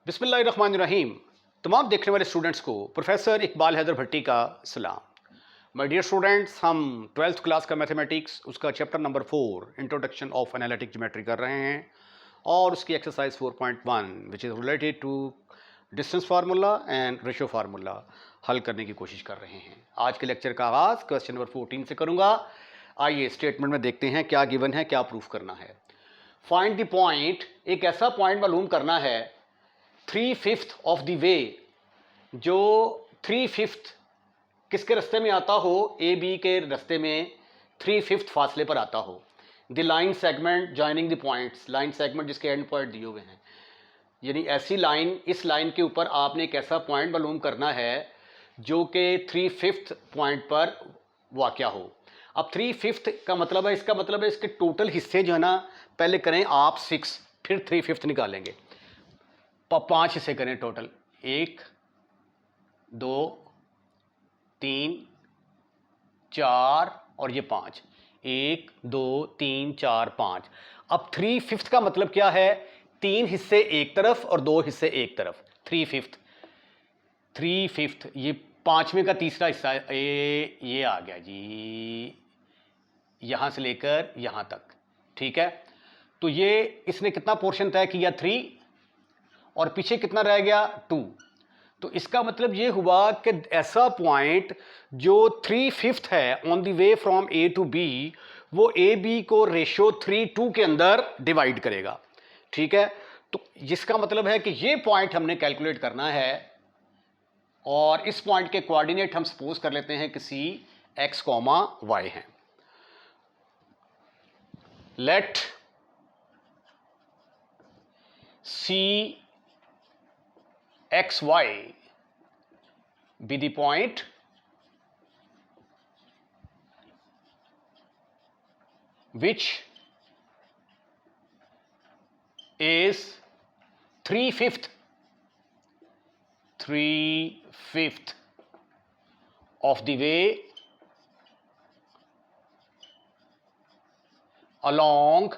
बिस्मिल्लाहिर्रहमानिर्रहीम। तमाम देखने वाले स्टूडेंट्स को प्रोफेसर इकबाल हैदर भट्टी का सलाम। माय डियर स्टूडेंट्स, हम 12th क्लास का मैथमेटिक्स उसका chapter number 4 introduction of analytic geometry कर रहे हैं और उसकी exercise 4.1 which is related to distance formula and ratio formula हल करने की कोशिश कर रहे हैं। आज के लेक्चर का आगाज़ क्वेश्चन नंबर 14 से करूँगा। आइए स्टेटमेंट में देखते हैं क्या गिवन है, क्या प्रूफ करना है। फाइंड द पॉइंट, एक ऐसा पॉइंट मालूम करना है 3/5 ऑफ द वे, जो 3/5 किसके रास्ते में आता हो, ए बी के रास्ते में 3/5 फासले पर आता हो। The line segment joining the points, line segment जिसके एंड पॉइंट दिए हुए हैं, यानी ऐसी लाइन, इस लाइन के ऊपर आपने एक ऐसा पॉइंट मालूम करना है जो कि 3/5 पॉइंट पर वाक़या हो। अब 3/5 का मतलब है, इसका मतलब है इसके टोटल हिस्से जो है ना, पहले करें आप 6, फिर 3/5 निकालेंगे। 5 हिस्से करें टोटल, 1 2 3 4 और ये 5, 1 2 3 4 5। अब 3/5 का मतलब क्या है, 3 हिस्से एक तरफ और 2 हिस्से एक तरफ। 3/5 ये 5वें का तीसरा हिस्सा, ये आ गया जी, यहां से लेकर यहां तक, ठीक है। तो ये इसने कितना पोर्शन तय किया, 3, और पीछे कितना रह गया, 2। तो इसका मतलब ये हुआ कि ऐसा पॉइंट जो 3/5 है on the way from A to B, वो ए बी को रेशो 3:2 के अंदर डिवाइड करेगा, ठीक है। तो जिसका मतलब है कि ये पॉइंट हमने कैलकुलेट करना है और इस पॉइंट के कोऑर्डिनेट हम सपोज कर लेते हैं कि सी एक्स कॉमा वाई हैं। Let see xy be the point which is 3/5 of the way along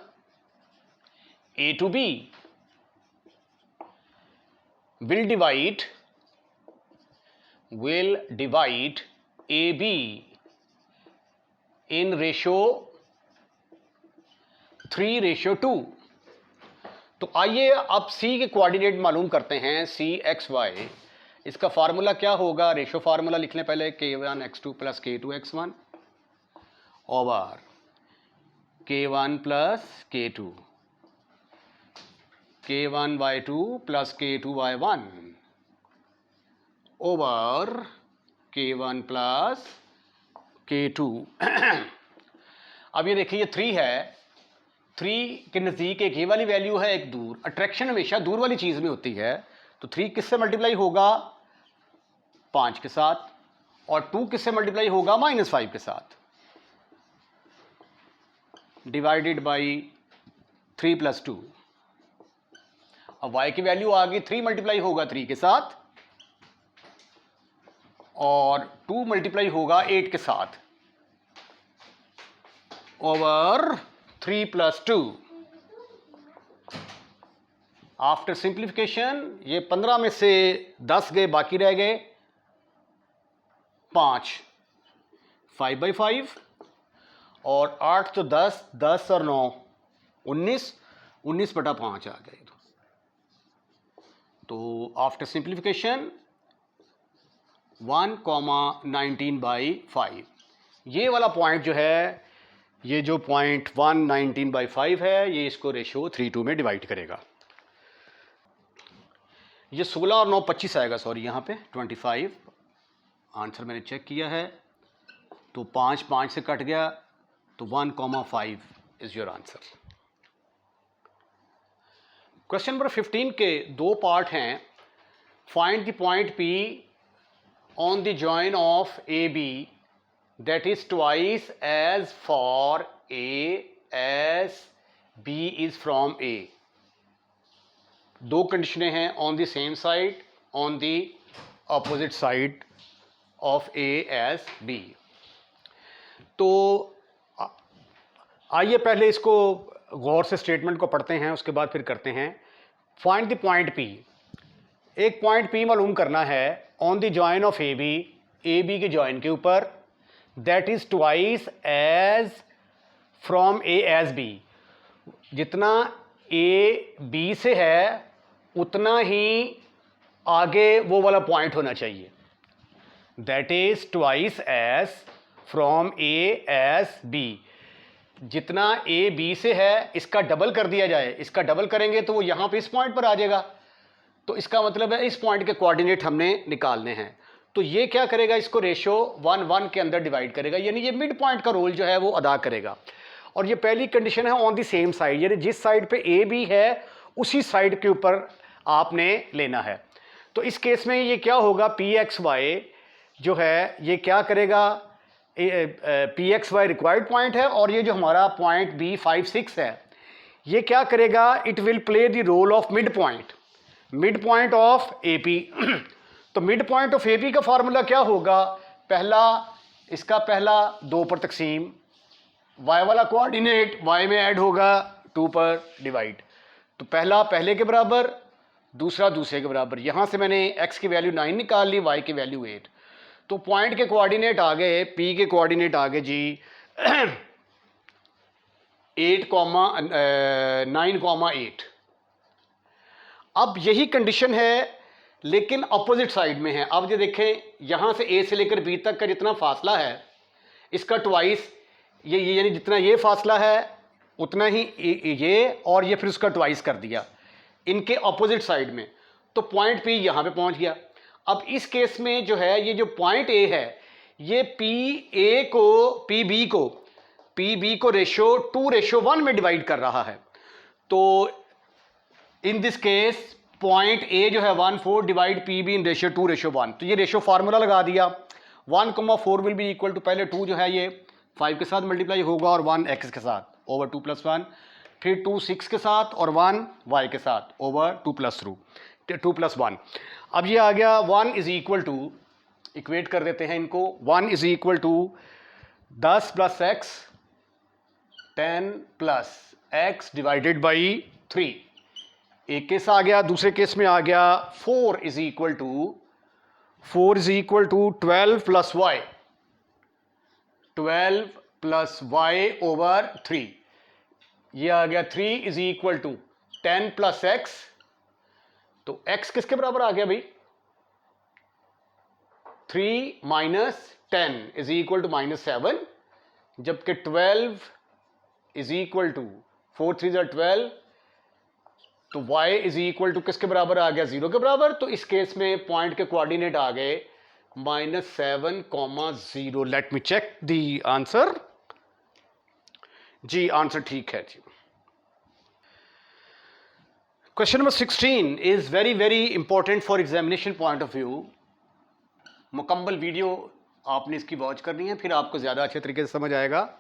A to B, will divide AB in ratio 3:2। तो आइए अब C के कोऑर्डिनेट मालूम करते हैं, C x y। इसका फार्मूला क्या होगा, रेशो फार्मूला लिख लें पहले, k1x2 + k2x1 over k1 + k2, k1y2 + k2y1 over k1 + k2। अब ये देखिए, ये 3 है, 3 के नज़दीक एक ये वाली वैल्यू है, एक दूर। अट्रैक्शन हमेशा दूर वाली चीज़ में होती है। तो 3 किससे मल्टीप्लाई होगा, 5 के साथ, और 2 किससे मल्टीप्लाई होगा, -5 के साथ, डिवाइडेड बाई 3 + 2। अब y की वैल्यू आ गई, 3 मल्टीप्लाई होगा 3 के साथ और 2 मल्टीप्लाई होगा 8 के साथ ओवर 3 + 2। आफ्टर सिंप्लीफिकेशन ये 15 में से 10 गए, बाकी रह गए 5, 5/5 और 8 तो 10, 10 और 9 19, 19/5 आ गए। तो आफ्टर सिंप्लीफिकेशन 1,19/5। ये वाला पॉइंट जो है, ये जो पॉइंट 119/5 है, ये इसको रेशो 3:2 में डिवाइड करेगा। ये 16 और 9 25 आएगा, सॉरी यहाँ पे 25। आंसर मैंने चेक किया है, तो 5 5 से कट गया, तो 1,5 is your answer. Question number 15 के 2 पार्ट हैं। Find the point P on the join of AB that is twice as far A as B is from A। दो कंडीशनें हैं, on the same side, on the opposite side of A as B। तो आइए पहले इसको गौर से statement को पढ़ते हैं, उसके बाद फिर करते हैं। Find the point P। एक पॉइंट P मालूम करना है on the join of A B के जॉइन के ऊपर, that is twice as from A as B. जितना ए बी से है उतना ही आगे वो वाला पॉइंट होना चाहिए। That is twice as from A as B. जितना ए बी से है इसका डबल कर दिया जाए, इसका डबल करेंगे तो वो यहाँ पे इस पॉइंट पर आ जाएगा। तो इसका मतलब है इस पॉइंट के कोऑर्डिनेट हमने निकालने हैं। तो ये क्या करेगा, इसको रेशो 1 1 के अंदर डिवाइड करेगा, यानी ये मिड पॉइंट का रोल जो है वो अदा करेगा। और ये पहली कंडीशन है ऑन द सेम साइड, यानी जिस साइड पे ए बी है उसी साइड के ऊपर आपने लेना है। तो इस केस में ये क्या होगा, पी एक्स वाई जो है ये क्या करेगा, P X Y required point है और ये जो हमारा पॉइंट बी 5 6 है ये क्या करेगा, it will play the role of mid point of A P. तो mid point of A P का फार्मूला क्या होगा, इसका पहला 2 पर तकसीम, y वाला कोऑर्डिनेट y में ऐड होगा 2 पर डिवाइड। तो पहला पहले के बराबर, दूसरा दूसरे के बराबर। यहाँ से मैंने x की वैल्यू 9 निकाल ली, y की वैल्यू 8। तो पॉइंट के कोऑर्डिनेट आ गए, p के कोऑर्डिनेट आ गए जी 9,8। अब यही कंडीशन है लेकिन अपोजिट साइड में है। अब ये देखें, यहाँ से a से लेकर b तक का जितना फासला है इसका ट्वाइस ये यानी जितना ये फासला है उतना ही ये, और ये फिर उसका ट्वाइस कर दिया इनके अपोजिट साइड में। तो पॉइंट P यहाँ पे पहुँच गया। अब इस केस में जो है ये जो पॉइंट A है ये पी बी को रेशो 2:1 में डिवाइड कर रहा है। तो in this case point A जो है 1/4 divide P be in ratio 2:1। तो ये रेशो फार्मूला लगा दिया, 1,4 विल बी इक्वल टू, पहले 2 जो है ये 5 के साथ मल्टीप्लाई होगा और 1 x के साथ ओवर 2 + 1, फिर 2 6 के साथ और 1 y के साथ ओवर 2 + 1। अब ये आ गया 1 इज इक्वल टू, इक्वेट कर देते हैं इनको, 1 is equal to 10 + x 10 + x divided by 3। एक केस आ गया, दूसरे केस में आ गया 4 is equal to 12 + y, 12 + y over 3। ये आ गया 3 इज इक्वल टू 10 + x। तो x किसके बराबर आ गया भाई, 3 - 10 इज इक्वल टू -7, जबकि 12 इज इक्वल टू 4 3 = 12। तो y इज इक्वल टू किसके बराबर आ गया, 0 के बराबर। तो इस केस में पॉइंट के कोऑर्डिनेट आ गए -7,0। Let me check the answer. जी आंसर ठीक है जी। Question number 16 is very very important for examination point of view. मुकम्मल वीडियो आपने इसकी वॉच करनी है, फिर आपको ज़्यादा अच्छे तरीके से समझ आएगा।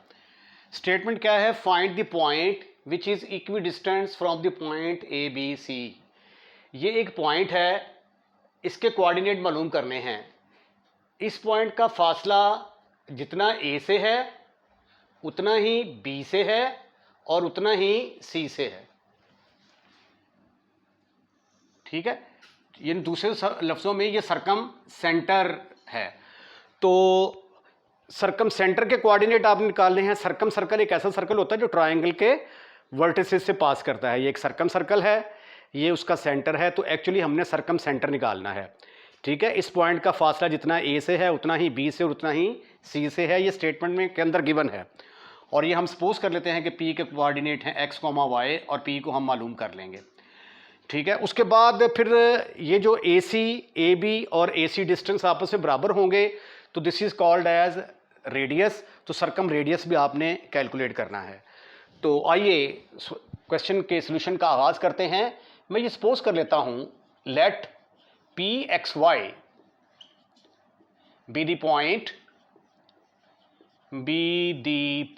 स्टेटमेंट क्या है, find the point which is equidistant from the point A B C. ये एक पॉइंट है, इसके कोऑर्डिनेट मालूम करने हैं। इस पॉइंट का फासला जितना ए से है उतना ही बी से है और उतना ही सी से है, ठीक है। ये दूसरे लफ्ज़ों में ये सरकम सेंटर है। तो सरकम सेंटर के कोऑर्डिनेट आपने निकालने हैं। सरकम सर्कल एक ऐसा सर्कल होता है जो ट्रायंगल के वर्टिसेस से पास करता है। ये एक सरकम सर्कल है, ये उसका सेंटर है। तो एक्चुअली हमने सरकम सेंटर निकालना है, ठीक है। इस पॉइंट का फासला जितना ए से है उतना ही बी से और उतना ही सी से है। ये स्टेटमेंट में के अंदर गिवन है और ये हम सपोज कर लेते हैं कि पी के कोऑर्डिनेट हैं x, y और पी को हम मालूम कर लेंगे, ठीक है। उसके बाद फिर ये जो ए सी, ए बी और ए सी डिस्टेंस आपस में बराबर होंगे तो this is called as radius. तो सरकम रेडियस भी आपने कैलकुलेट करना है। तो आइए क्वेश्चन के सॉल्यूशन का आगाज़ करते हैं। मैं ये सपोज कर लेता हूँ, let P X Y be the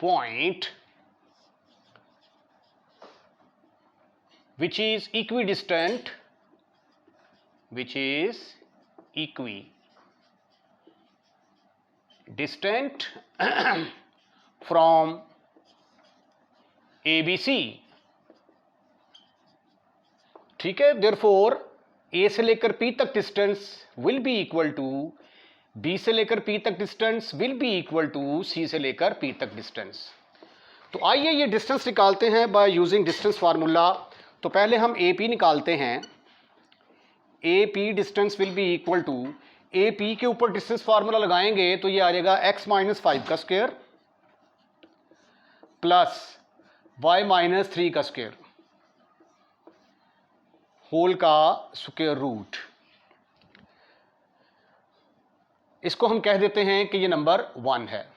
point which is equidistant from ABC, ठीक है। therefore ए से लेकर पी तक distance will be equal to B से लेकर पी तक distance will be equal to C से लेकर पी तक डिस्टेंस। तो आइए ये डिस्टेंस निकालते हैं बाय यूजिंग डिस्टेंस फार्मूला। तो पहले हम ए पी निकालते हैं। A P distance will be equal to, A P के ऊपर डिस्टेंस फार्मूला लगाएंगे तो ये आ जाएगा x माइनस 5 का स्क्वायर प्लस y माइनस 3 का स्क्वायर होल का स्क्वायर रूट। इसको हम कह देते हैं कि ये नंबर 1 है।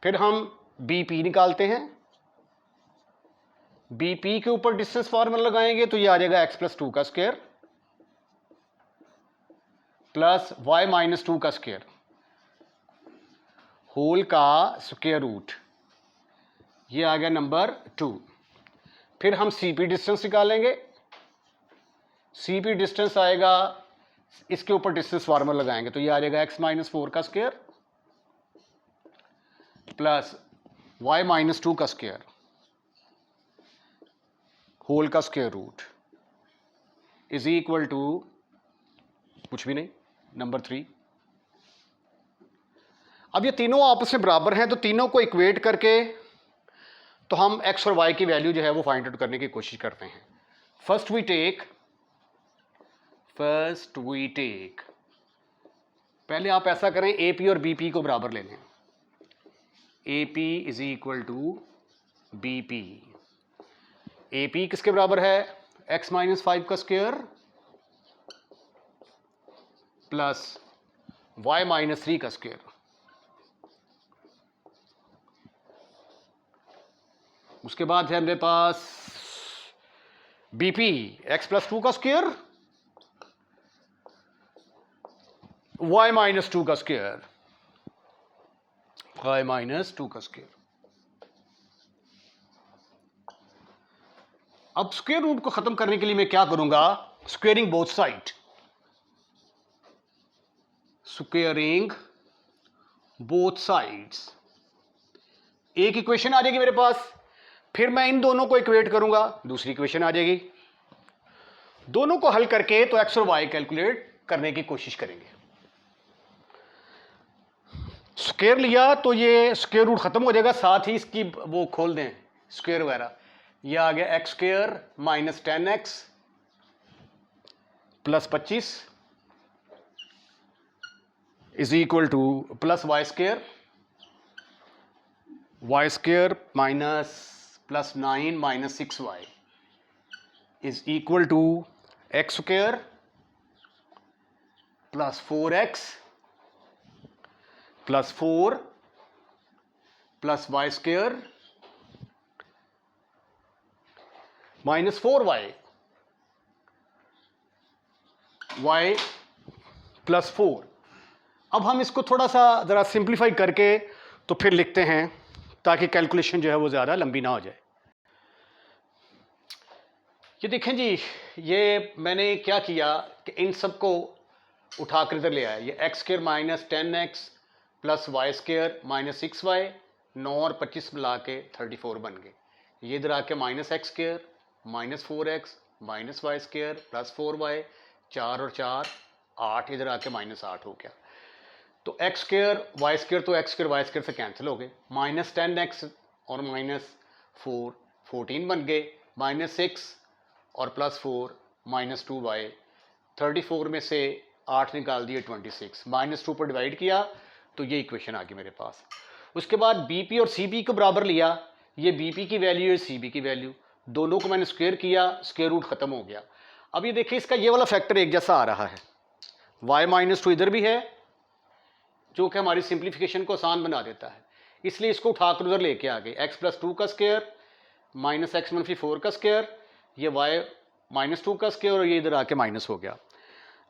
फिर हम बी पी निकालते हैं। बी पी के ऊपर डिस्टेंस फार्मूला लगाएंगे तो ये आ जाएगा x प्लस 2 का स्क्वायर प्लस y माइनस 2 का स्क्वायर होल का स्क्वायर रूट। ये आ गया नंबर 2। फिर हम सी पी डिस्टेंस निकालेंगे। सी पी डिस्टेंस आएगा, इसके ऊपर डिस्टेंस फार्मूला लगाएंगे तो ये आ जाएगा x माइनस 4 का स्क्वायर प्लस y माइनस 2 का स्क्वायर होल का square root is equal to कुछ भी नहीं, नंबर 3। अब ये तीनों आपस में बराबर हैं तो तीनों को इक्वेट करके तो हम x और y की वैल्यू जो है वो फाइंड आउट करने की कोशिश करते हैं। फर्स्ट वी टेक, पहले आप ऐसा करें, ए पी और बी पी को बराबर ले लें। A P is equal to B P. A P किसके बराबर है? x माइनस 5 का स्क्वायर प्लस y माइनस 3 का स्क्वायर। उसके बाद है मेरे पास बीपी x प्लस 2 का स्क्वायर y माइनस 2 का स्क्वायर, y माइनस 2 का स्क्वायर। अब स्क्वायर रूट को खत्म करने के लिए मैं क्या करूंगा? Squaring both side, squaring both sides. एक इक्वेशन आ जाएगी मेरे पास, फिर मैं इन दोनों को इक्वेट करूंगा, दूसरी इक्वेशन आ जाएगी। दोनों को हल करके तो x और y कैलकुलेट करने की कोशिश करेंगे। स्क्वायर लिया तो ये स्क्वायर रूट खत्म हो जाएगा, साथ ही इसकी वो खोल दें स्क्वायर वगैरह। ये आ गया x square minus 10x plus 25 is equal to plus y square minus plus 9 minus 6y is equal to x square plus 4x plus 4 plus y square minus 4y, y plus 4। अब हम इसको थोड़ा सा ज़रा सिंप्लीफाई करके तो फिर लिखते हैं ताकि कैलकुलेशन जो है वो ज़्यादा लंबी ना हो जाए। ये देखें जी, ये मैंने क्या किया कि इन सब को उठा कर इधर ले आया। ये x square minus 10x plus y square minus 6y, 9 और 25 मिला के 34 बन गए। ये इधर आके minus x square minus 4x minus y square plus 4y, 4 और 4 8, इधर आके माइनस 8 हो गया। तो x स्क्वायर y स्क्वायर तो x स्क्वायर y स्क्वायर से कैंसिल हो गए। माइनस 10x और माइनस 4 14 बन गए, माइनस 6 और प्लस 4 माइनस 2y, 34 में से 8 निकाल दिए 26, माइनस 2 पर डिवाइड किया तो ये इक्वेशन आ गई मेरे पास। उसके बाद bp और cp को बराबर लिया, ये bp की वैल्यू है cp की वैल्यू, दोनों को मैंने स्क्वायर किया, स्क्वायर रूट खत्म हो गया। अब ये देखिए इसका ये वाला फैक्टर एक जैसा आ रहा है, y माइनस 2 इधर भी है जो कि हमारी सिंप्लीफिकेशन को आसान बना देता है, इसलिए इसको उठाकर उधर लेके आ गए। x प्लस 2 का स्क्वायर माइनस x मनफी 4 का स्क्वायर, ये y माइनस 2 का स्क्वायर और ये इधर आके माइनस हो गया।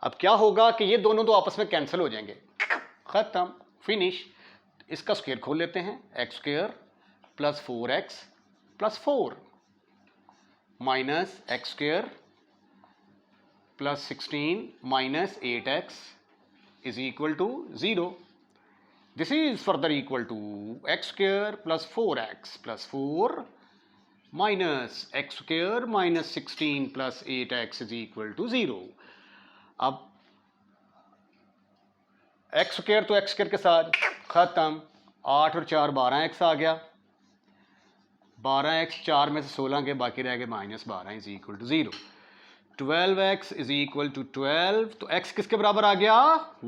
अब क्या होगा कि ये दोनों तो आपस में कैंसिल हो जाएंगे, खत्म, फिनिश। इसका स्क्वायर खोल लेते हैं, x square plus 4x plus 4 minus x square plus 16 minus 8x is equal to 0. This is further equal to x square plus 4x plus 4 minus x square minus 16 plus 8x is equal to 0. अब x square तो x square के साथ खत्म, 8 और 4 12x आ गया, 12x 4 में से 16 के बाकी रह गए -12 is equal to 0। 12x is equal to 12, तो x किसके बराबर आ गया?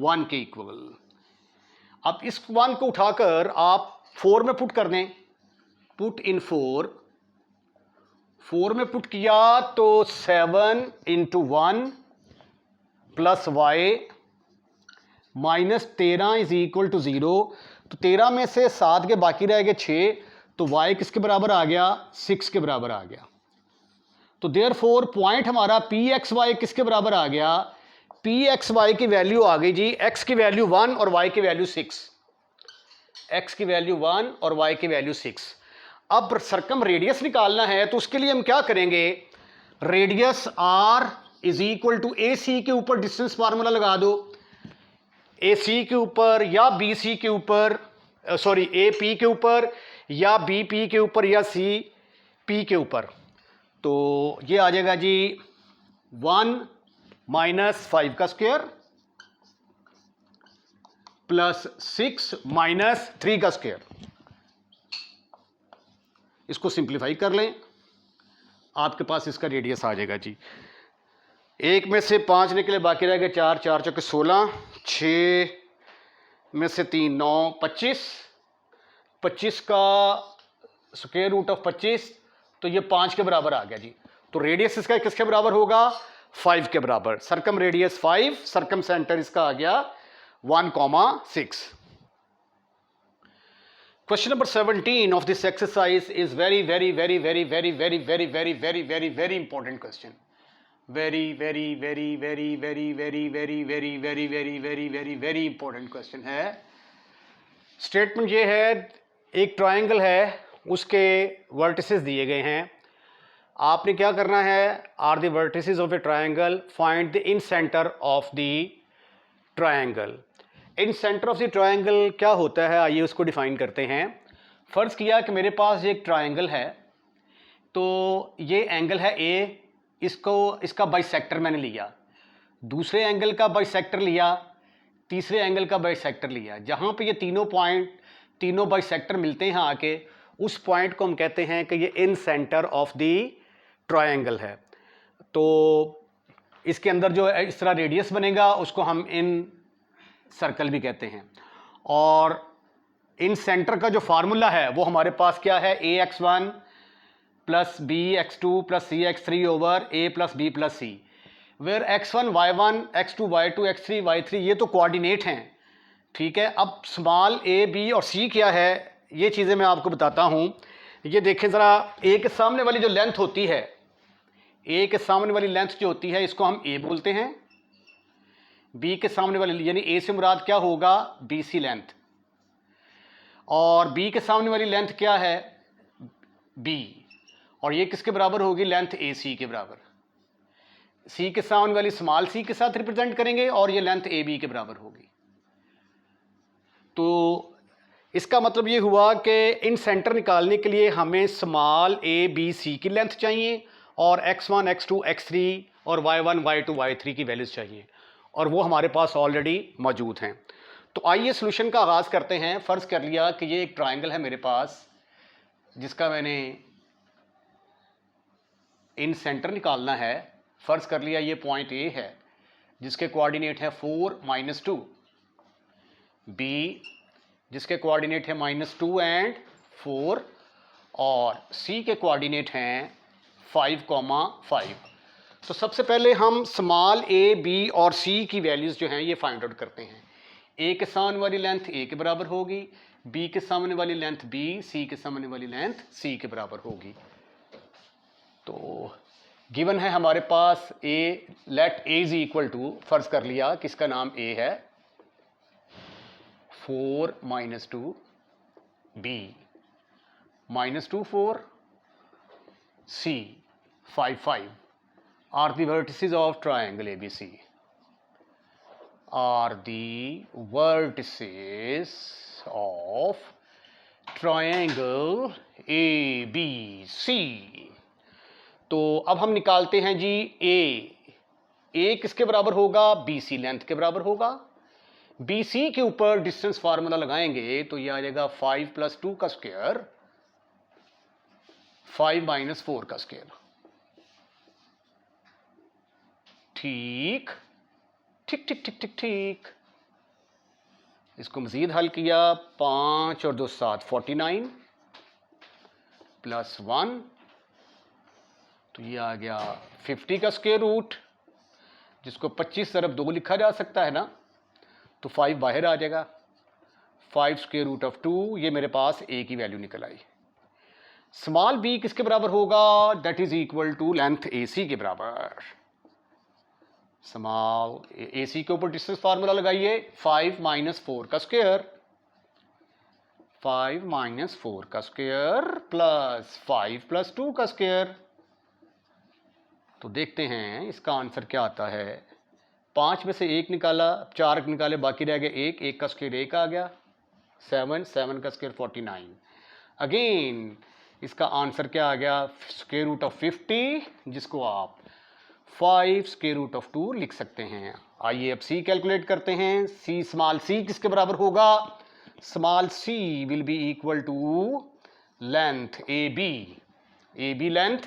1 के इक्वल। अब इस 1 को उठाकर आप 4 में पुट कर दें, पुट इन 4 में पुट किया तो 7 into 1 plus Y -13 is equal to 0। तो 13 में से 7 के बाकी रह गए 6, तो y किसके बराबर आ गया? 6 के बराबर आ गया। तो देयरफॉर पॉइंट हमारा पी एक्स वाई किसके बराबर आ गया? पी एक्स वाई की वैल्यू आ गई जी, x की वैल्यू 1 और y की वैल्यू 6, x की वैल्यू 1 और y की वैल्यू 6। अब सर्कम रेडियस निकालना है तो उसके लिए हम क्या करेंगे? Radius r is equal to A C के ऊपर डिस्टेंस फार्मूला लगा दो, ए सी के ऊपर या बी सी के ऊपर, सॉरी ए पी के ऊपर या बी पी के ऊपर या सी पी के ऊपर। तो ये आ जाएगा जी 1 - 5 का स्क्वायर प्लस 6 - 3 का स्क्वायर। इसको सिंप्लीफाई कर लें, आपके पास इसका रेडियस आ जाएगा जी। एक में से 5 निकले, बाकी रह गए 4, 4 चौके 16, 6 में से 3 9, 25, 25 का स्क्वायर रूट ऑफ 25, तो ये 5 के बराबर आ गया जी। तो रेडियस इसका किसके बराबर होगा? 5 के बराबर। सर्कम रेडियस 5, सर्कम सेंटर इसका आ गया 1,6। Question number 17 of this exercise is very important question. Very important question है। स्टेटमेंट ये है, एक ट्रायंगल है, उसके वर्टिसेस दिए गए हैं। आपने क्या करना है? Are the vertices of a triangle, find the incentre of the triangle. Incentre of the triangle क्या होता है, आइए उसको डिफाइन करते हैं। फर्ज किया कि मेरे पास एक ट्रायंगल है, तो ये एंगल है ए, इसका बाइसेक्टर मैंने लिया, दूसरे एंगल का बाइसेक्टर लिया, तीसरे एंगल का बाइसेक्टर लिया। जहाँ पे ये तीनों पॉइंट, तीनों बाइसेक्टर मिलते हैं आके, उस पॉइंट को हम कहते हैं कि ये इन सेंटर ऑफ द ट्रायंगल है। तो इसके अंदर जो इस तरह रेडियस बनेगा उसको हम इन सर्कल भी कहते हैं। और इन सेंटर का जो फार्मूला है वो हमारे पास क्या है? ax1 plus bx2 plus cx3 over a plus b plus c, where x1 y1 x2 y2 x3 y3 ये तो कोऑर्डिनेट हैं, ठीक है। अब स्मॉल a b और c क्या है, ये चीज़ें मैं आपको बताता हूँ। ये देखें ज़रा, a के सामने वाली जो लेंथ होती है, a के सामने वाली लेंथ जो होती है इसको हम a बोलते हैं। b के सामने वाली, यानी a से मुराद क्या होगा? bc length. और b के सामने वाली लेंथ क्या है? b। और ये किसके बराबर होगी? लेंथ ac के बराबर। c के सामने वाली स्मॉल c के साथ रिप्रेजेंट करेंगे और ये लेंथ ab के बराबर होगी। तो इसका मतलब ये हुआ कि इन सेंटर निकालने के लिए हमें स्मॉल a b c की लेंथ चाहिए और x1 x2 x3 और y1 y2 y3 की वैल्यूज चाहिए, और वो हमारे पास ऑलरेडी मौजूद हैं। तो आइए सॉल्यूशन का आगाज़ करते हैं। फ़र्ज़ कर लिया कि ये एक ट्रायंगल है मेरे पास, जिसका मैंने इन सेंटर निकालना है। फ़र्ज़ कर लिया ये पॉइंट A है, जिसके कोऑर्डिनेट है 4 - 2, B जिसके कोऑर्डिनेट है -2 एंड 4, और C के कोऑर्डिनेट हैं 5,5। तो सबसे पहले हम स्मॉल a, b और c की वैल्यूज़ जो हैं ये फाइंड आउट करते हैं। a के सामने वाली लेंथ a के बराबर होगी, b के सामने वाली लेंथ b, c के सामने वाली लेंथ c के बराबर होगी। तो गिवन है हमारे पास a, let a is equal to, फर्ज कर लिया कि इसका नाम a है, 4 - 2 b -2 4 c 5 5 are the vertices of triangle ABC. Are the vertices of triangle ABC. तो अब हम निकालते हैं जी A, ए किसके बराबर होगा, बी सी लेंथ के बराबर होगा। बी सी के ऊपर डिस्टेंस फार्मूला लगाएंगे तो ये आ जाएगा 5 + 2 का स्क्वायर 5 - 4 का स्क्वायर। ठीक ठीक ठीक ठीक ठीक ठीक। इसको मजीद हल किया, 5 और 2 7 49 + 1 तो ये आ गया 50 का स्क्वायर रूट, जिसको 25 तरफ 2 लिखा जा सकता है ना, तो 5 बाहर आ जाएगा। 5 स्क्वायर रूट ऑफ 2, ये मेरे पास ए की वैल्यू निकल आई। स्मॉल बी किसके बराबर होगा, that is equal to length A C के बराबर। स्मॉल ए सी के ऊपर डिस्टेंस फार्मूला लगाइए, 5 - 4 का स्क्वायर 5 - 4 का स्क्वायर प्लस 5 + 2 का स्क्वायर। तो देखते हैं इसका आंसर क्या आता है। 5 में से 1 निकाला, 4 निकाले, बाकी रह गया 1 का स्क्वायर 1 आ गया, 7 का स्क्वायर 49। अगेन इसका आंसर क्या आ गया, स्क्वायर रूट ऑफ 50, जिसको आप 5 स्क्वायर रूट ऑफ 2 लिख सकते हैं। आइए अब सी कैलकुलेट करते हैं। सी स्मॉल सी किसके बराबर होगा, small C will be equal to length A B length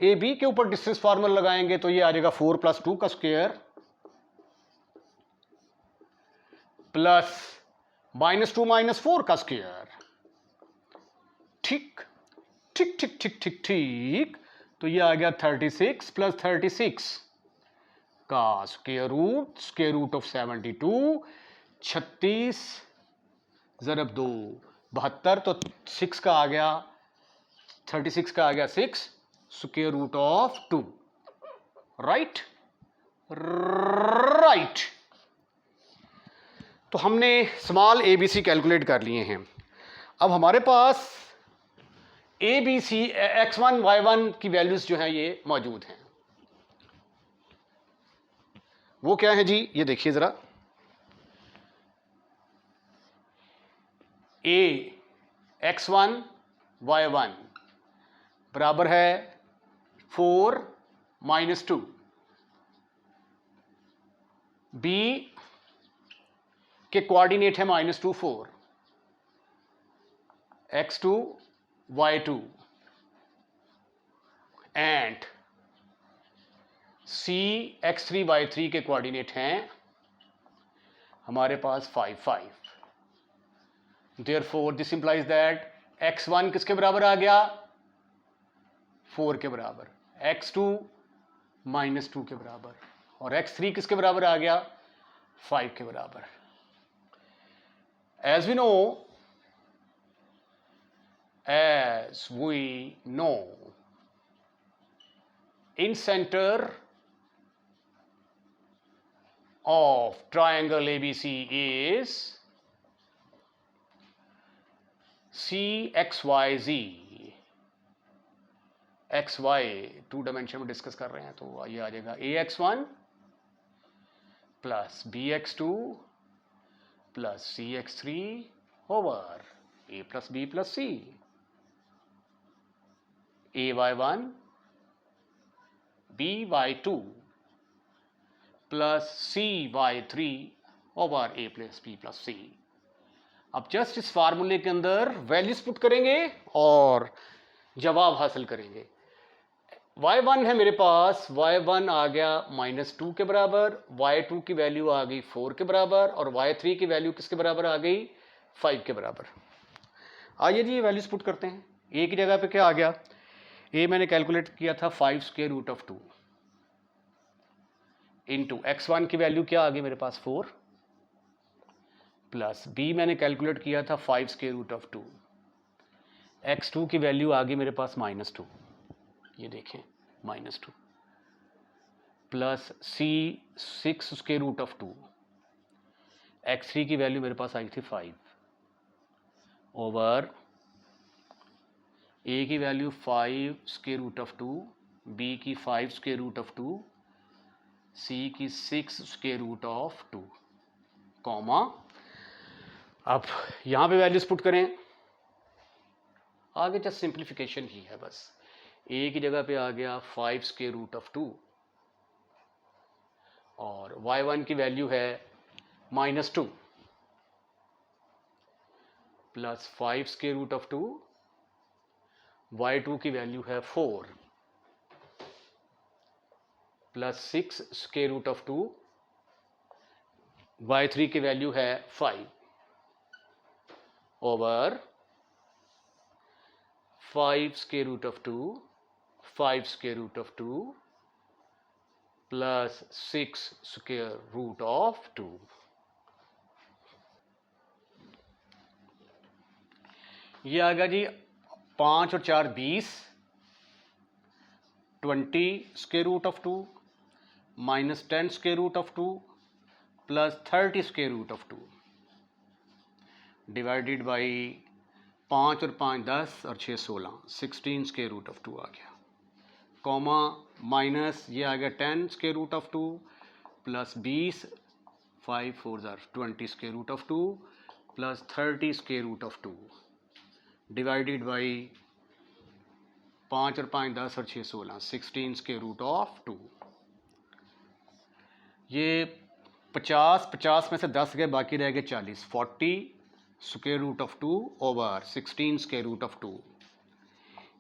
A B के ऊपर डिस्टेंस फार्मूला लगाएंगे तो ये आ जाएगा 4 + 2 का स्क्वायर प्लस -2 - 4 का स्क्वायर। ठीक ठीक ठीक ठीक ठीक ठीक। तो ये आ गया 36 + 36 का स्क्वायर रूट ऑफ 72, 36 ज़रब 2 72, तो 6 का आ गया, 36 का आ गया 6 square root of 2। Right right. तो हमने small A B C calculate कर लिए हैं। अब हमारे पास ए बी सी x1 y1 की वैल्यूज जो हैं ये मौजूद हैं। वो क्या है जी, ये देखिए जरा। ए x1 y1 बराबर है 4 - 2, बी के कोऑर्डिनेट है -2 4, x2 y2 and C x3 y3 के कोऑर्डिनेट हैं हमारे पास 5 5। Therefore this implies that x1 किसके बराबर आ गया, 4 के बराबर, x2 -2 के बराबर, और x3 किसके बराबर आ गया, 5 के बराबर। As we know, in center of triangle ABC is CXYZ। XY 2 dimension में डिस्कस कर रहे हैं, तो ये आ जाएगा AX1 + BX2 + CX3 over A + B + C। AY1 BY2 + CY3 over A + B + C। अब जस्ट इस फार्मूले के अंदर वैल्यूज पुट करेंगे और जवाब हासिल करेंगे। y1 है मेरे पास, y1 आ गया -2 के बराबर, y2 की वैल्यू आ गई 4 के बराबर, और y3 की वैल्यू किसके बराबर आ गई, 5 के बराबर। आइए जी ये वैल्यूज पुट करते हैं। ए की जगह पे क्या आ गया, ए मैंने कैलकुलेट किया था 5 square root of 2 into x1 की वैल्यू क्या आ गई मेरे पास 4, प्लस बी मैंने कैलकुलेट किया था 5 स्क्वायर रूट ऑफ 2, x2 की वैल्यू आ गई मेरे पास -2, ये देखें -2, plus C 6 square root of 2, x3 की वैल्यू मेरे पास आई थी 5 ओवर ए की value 5 square root of 2, B की 5 स्क्वायर रूट ऑफ 2, सी की 6 स्क्वायर रूट ऑफ 2, कॉमा। अब यहां पे वैल्यूज पुट करें, आगे जस्ट सिंप्लीफिकेशन ही है बस। ए की जगह पे आ गया 5 स्क्वायर रूट ऑफ 2 और y1 की वैल्यू है -2 plus 5 square root of 2, y2 की वैल्यू है 4 plus 6 square root of 2, y3 की वैल्यू है 5 over 5 square root of 2, 5 square root of 2 plus 6 square root of 2। ये आ गया जी 5 और 4 20, 20 square root of 2 minus 10 square root of 2 plus 30 square root of 2 divided by 5 और 5 10 और 6 16, 16 square root of 2 आ गया, comma minus ये आ गया 10 square root of 2 plus 20, 5 4 20 square root of 2 plus 30 square root of 2 divided by 5 और 5 10 और 6 16, 16 square root of 2। ये 50 में से 10 गए, बाकी रह गए 40, 40 square root of 2 over 16 square root of 2।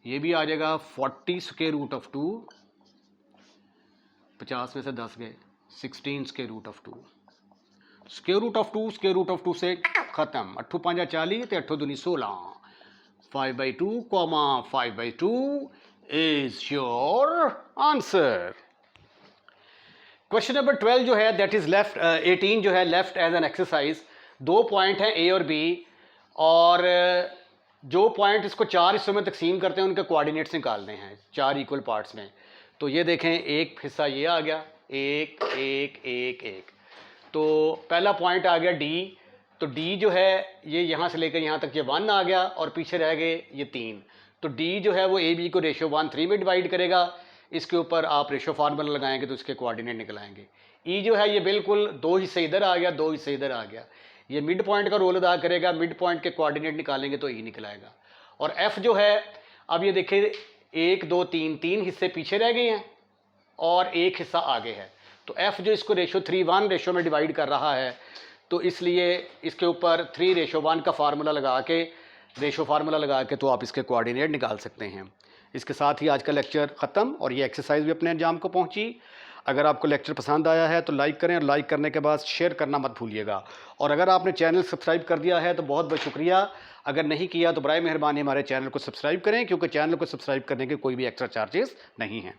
ये भी आ जाएगा 40 स्क्वायर रूट ऑफ 2, 50 में से 10 गए, 16 square root of 2। Square root of 2 square root of 2 से ख़त्म, 8 5 40 तो 8 दूनी 16, 5/2 comma 5/2 is your answer. Question number 12 जो है दैट इज लेफ्ट 18 जो है left as an exercise. 2 point हैं ए और बी, और जो पॉइंट इसको 4 हिस्सों में तकसीम करते हैं उनके कोऑर्डिनेट्स निकालने हैं 4 इक्वल पार्ट्स में। तो ये देखें, एक हिस्सा ये आ गया, 1 1 1 1। तो पहला पॉइंट आ गया डी, तो डी जो है ये यहाँ से लेकर यहाँ तक ये 1 आ गया और पीछे रह गए ये 3। तो डी जो है वो ए बी को रेशो 1:3 में डिवाइड करेगा। इसके ऊपर आप रेशो फार्मूला लगाएंगे तो इसके कोऑर्डिनेट निकल आएंगे। ई जो है ये बिल्कुल 2 हिस्से इधर आ गया, 2 हिस्से इधर आ गया, ये मिड पॉइंट का रोल अदा करेगा, मिड पॉइंट के कोऑर्डिनेट निकालेंगे तो ई निकल आएगा। और एफ जो है, अब ये देखिए 1 2 3 हिस्से पीछे रह गए हैं और एक हिस्सा आगे है। तो एफ जो इसको रेशो 3:1 रेशो में डिवाइड कर रहा है, तो इसलिए इसके ऊपर 3:1 का फार्मूला लगा के, रेशो फार्मूला लगा के तो आप इसके कोऑर्डिनेट निकाल सकते हैं। इसके साथ ही आज का लेक्चर ख़त्म और ये एक्सरसाइज भी अपने अंजाम को पहुंची। अगर आपको लेक्चर पसंद आया है तो लाइक करें, और लाइक करने के बाद शेयर करना मत भूलिएगा। और अगर आपने चैनल सब्सक्राइब कर दिया है तो बहुत बहुत शुक्रिया। अगर नहीं किया तो बराए मेहरबानी हमारे चैनल को सब्सक्राइब करें, क्योंकि चैनल को सब्सक्राइब करने के कोई भी एक्स्ट्रा चार्जेस नहीं हैं।